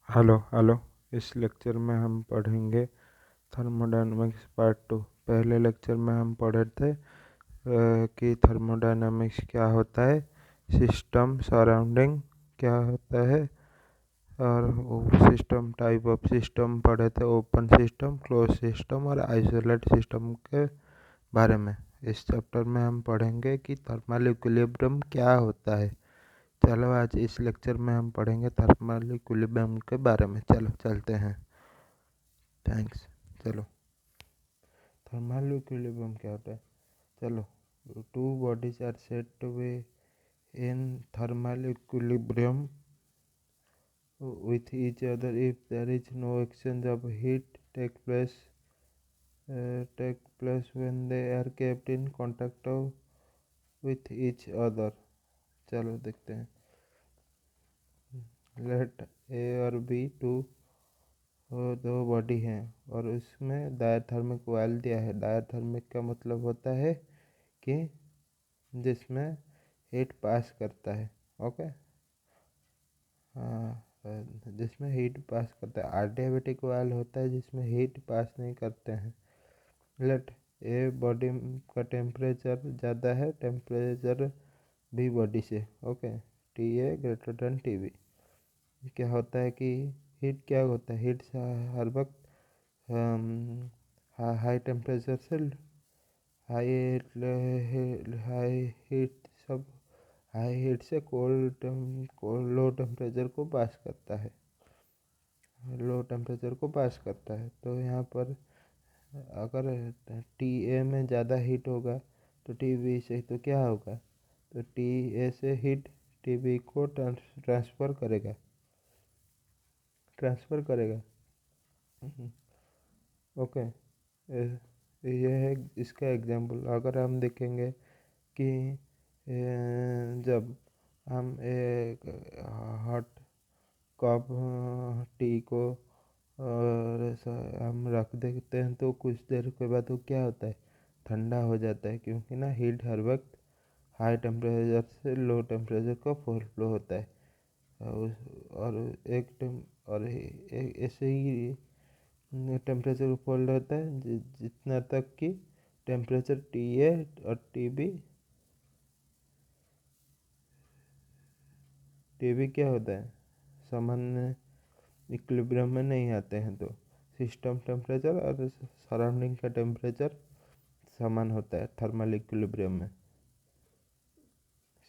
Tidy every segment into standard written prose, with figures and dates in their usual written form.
Hello hello. इस lecture में हम पढ़ेंगे थर्मोडायनामिक्स पार्ट 2। पहले लेक्चर में हम पढ़े थे कि थर्मोडायनामिक्स क्या होता है, सिस्टम सराउंडिंग क्या होता है, और सिस्टम टाइप ऑफ सिस्टम पढ़े थे, ओपन सिस्टम, क्लोज सिस्टम और आइसोलेट सिस्टम के बारे में। इस चैप्टर में हम पढ़ेंगे कि थर्मल इक्विलिब्रियम क्या होता है। चलो आज इस लेक्चर में हम पढ़ेंगे थर्मल इक्विलिब्रियम के बारे में। चलो चलते हैं। थैंक्स। चलो, थर्मल इक्विलिब्रियम क्या होता है। चलो, two bodies are set to be in thermal equilibrium with each other if there is no exchange of heat take place when they are kept in contact with each other। चलो देखते हैं। Let ए और B to दो body हैं और उसमें diathermic coil दिया है। डायथर्मिक का मतलब होता है कि जिसमें हीट पास करता है। ओके, हाँ, जिसमें हीट पास करता है। एडियाबेटिक कॉइल होता है जिसमें हीट पास नहीं करते हैं। लेट ए बॉडी का टेम्परेचर ज़्यादा है, टेम्परेचर बी बॉडी से। Okay, T A greater than T B. क्या होता है कि हीट क्या होता है, हीट हर वक्त हाई टेम्परेचर से हाई हाई हीट सब हाई हीट से लो टेम्परेचर को पास करता है, लो टेम्परेचर को पास करता है। तो यहाँ पर अगर टी ए में ज़्यादा हीट होगा तो टी बी से तो क्या होगा, तो टी ए से हीट टी बी को ट्रांसफ़र करेगा। ओके, ये है इसका एग्जांपल। अगर हम देखेंगे कि जब हम एक हॉट कप टी को और हम रख देते हैं तो कुछ देर के बाद वो क्या होता है, ठंडा हो जाता है, क्योंकि ना हीट हर वक्त हाई टेम्परेचर से लो टेम्परेचर को फ्लो होता है। और ऐसे ही टेम्परेचर फॉल रहता है जितना तक कि टेम्परेचर टी ए और टी बी क्या होता है, सामान्य इक्विलिब्रियम में नहीं आते हैं। तो सिस्टम टेम्परेचर और सराउंडिंग का टेम्परेचर समान होता है थर्मल इक्विलिब्रियम में।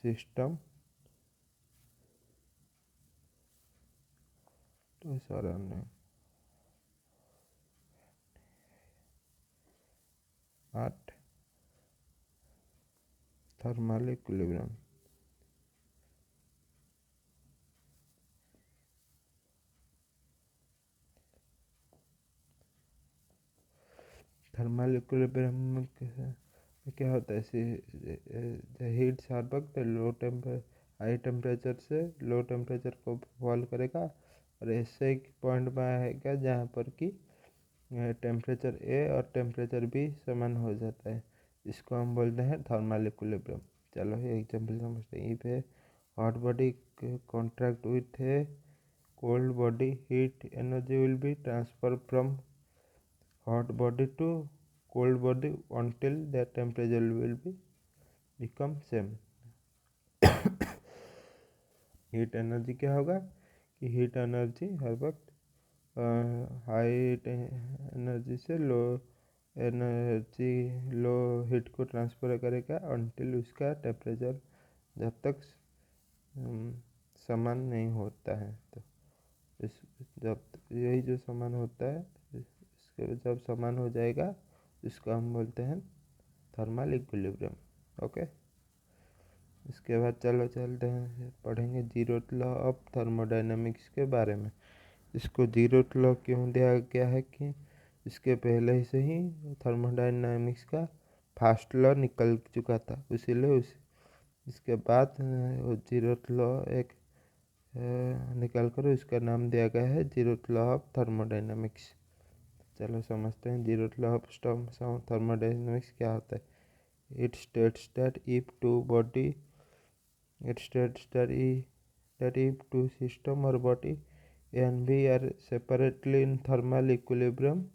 सिस्टम तो surrounding 8 thermal equilibrium. Thermal equilibrium में क्या होता है, हीट हर वक्त हाई टेम्परेचर से लो टेम्परेचर को फॉल करेगा और ऐसे एक पॉइंट में आएगा जहाँ पर कि टेम्परेचर ए और टेम्परेचर बी समान हो जाता है। इसको हम बोलते हैं थर्मल इक्विलिब्रियम। चलो ये एग्जाम्पल समझते हैं। If A hot body contract with A cold body, heat energy will be transferred from hot body to cold body until the temperature will be become same। Heat energy क्या होगा कि heat energy हर वक्त high energy से energy low heat को transfer करेगा until उसका temperature जब तक समान नहीं होता है। तो इस जब यही जो समान होता है, इसके जब समान हो जाएगा इसको हम बोलते हैं थर्मल इक्विलिब्रियम। ओके, इसके बाद चलो चलते हैं, पढ़ेंगे जीरोथ लॉ ऑफ थर्मोडायनामिक्स के बारे में। इसको जीरोथ लॉ क्यों दिया गया है कि इसके पहले से ही थर्मोडायनामिक्स का फर्स्ट लॉ निकल चुका था, इसीलिए इसके बाद जीरोथ लॉ एक निकाल कर इसका नाम दिया गया है जीरोथ लॉ ऑफ थर्मोडायनामिक्स। चलो समझते हैं जीरोथ लॉ ऑफ थर्मोडायनामिक्स क्या होता है। It states that if two body it states that if two system or body A and B are separately in thermal equilibrium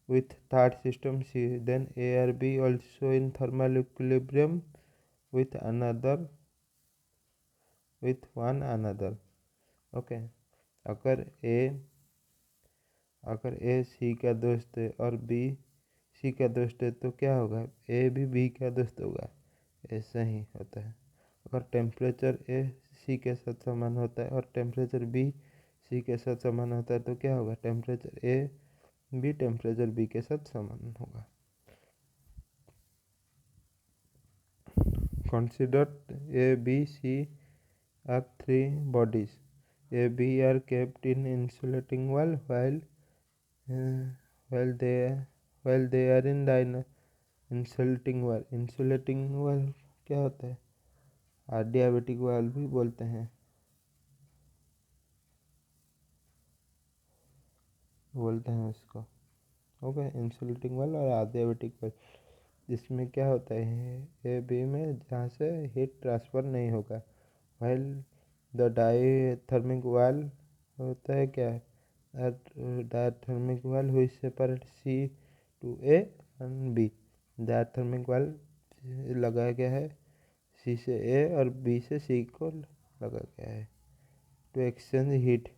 with third system C. Then A or B also in thermal equilibrium with one another. Okay. अगर ए सी का दोस्त है और B C का दोस्त है तो क्या होगा, ए भी बी का दोस्त होगा। ऐसा ही होता है। अगर टेम्परेचर ए सी के साथ समान होता है और टेम्परेचर बी सी के साथ समान होता है तो क्या होगा, temperature A B temperature B के साथ समान होगा। Consider A, B, C are three bodies. A, B are kept in insulating wall while they are in insulating wall. Insulating wall क्या होता है, adiabatic wall भी बोलते हैं उसको। ओके, इंसुलेटिंग वाल और adiabatic वाल, जिसमें क्या होता है ए बी में जहाँ से हीट ट्रांसफ़र नहीं होगा। वाइल द डायथर्मिक वाल होता है क्या, डायथर्मिक वाल हुई separate C to A and B. Diathermic wall लगाया गया है सी से ए और बी से सी को लगा गया है to exchange heat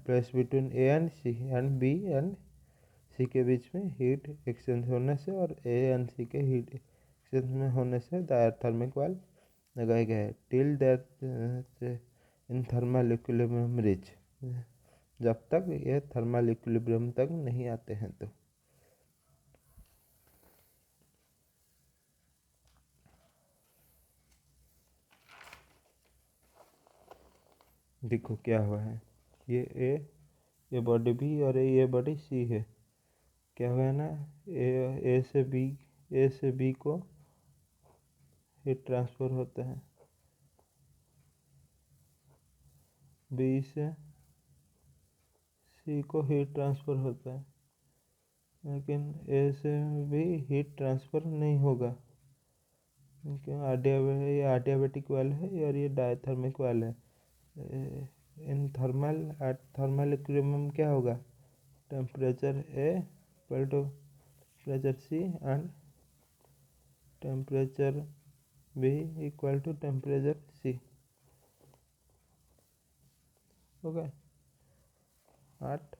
place between A and C and B and C के बीच में हीट एक्सचेंज होने से और ए एंड सी के हीट एक्सचेंज में होने से डायथर्मिक वाल लगाया गया है। Till that in thermal equilibrium reach, जब तक ये थर्मल इक्विलिब्रियम तक नहीं आते हैं। तो देखो क्या हुआ है, ये बॉडी बी और ये बॉडी सी है। क्या हुआ है ना, ए से बी को हीट ट्रांसफ़र होता है, बी से सी को हीट ट्रांसफ़र होता है, लेकिन ए से भी हीट ट्रांसफ़र नहीं होगा क्योंकि ये adiabatic वाल है और ये डायथर्मिक वाल है। इन थर्मल इक्विलिब्रियम क्या होगा, temperature A equal to temperature C and temperature B equal to temperature C. Okay, 8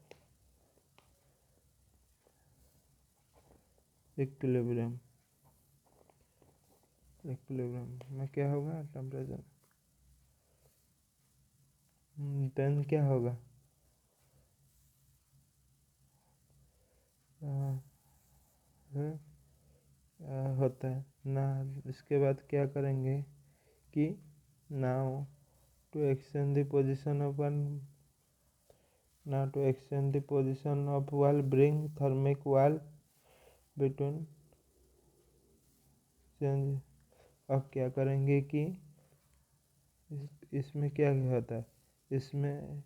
equilibrium में क्या होगा, टेम्परेचर देन क्या होगा, होता है ना। इसके बाद क्या करेंगे कि now to exchange the position of wall bring thermic wall between change. अब क्या करेंगे कि इसमें क्या होता है, इसमें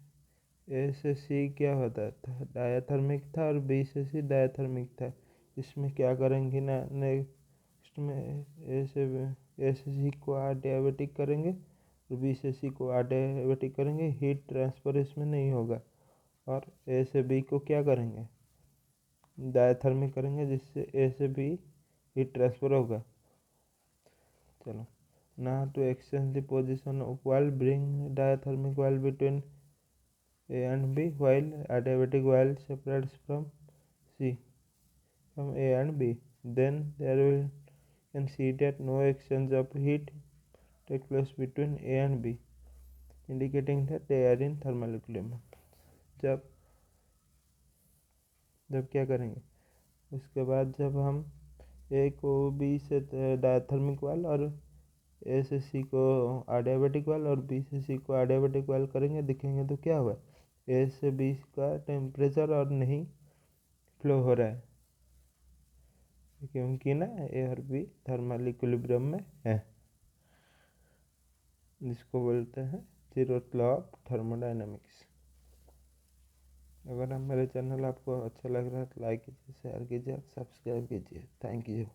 ए से सी क्या होता था, डायथर्मिक था और बी से सी डायथर्मिक था। इसमें क्या करेंगे ना, नेक्स्ट में ए से सी को adiabatic करेंगे और बी से सी को adiabatic करेंगे। हीट ट्रांसफ़र इसमें नहीं होगा और ए से बी को क्या करेंगे, डायथर्मिक करेंगे, जिससे ए से बी हीट ट्रांसफ़र होगा। चलो, now to exchange the position of wall bring diathermic wall between A and B while adiabatic wall separates from A and B. Then there will can see that no exchange of heat take place between A and B, indicating that they are in thermal equilibrium. जब क्या करेंगे, उसके बाद जब हम ए को B से diathermic वाल और ए से सी को adiabatic वाल और बी से सी को adiabatic वाल करेंगे, दिखेंगे तो क्या हुआ, ए से बी का टेम्परेचर और नहीं फ्लो हो रहा है क्योंकि ना ए और बी थर्मल इक्विलिब्रियम में है, जिसको बोलते हैं जीरोथ लॉ ऑफ थर्मोडायनामिक्स। अगर मेरे चैनल आपको अच्छा लग रहा है तो लाइक कीजिए, शेयर कीजिए, सब्सक्राइब कीजिए। Thank you.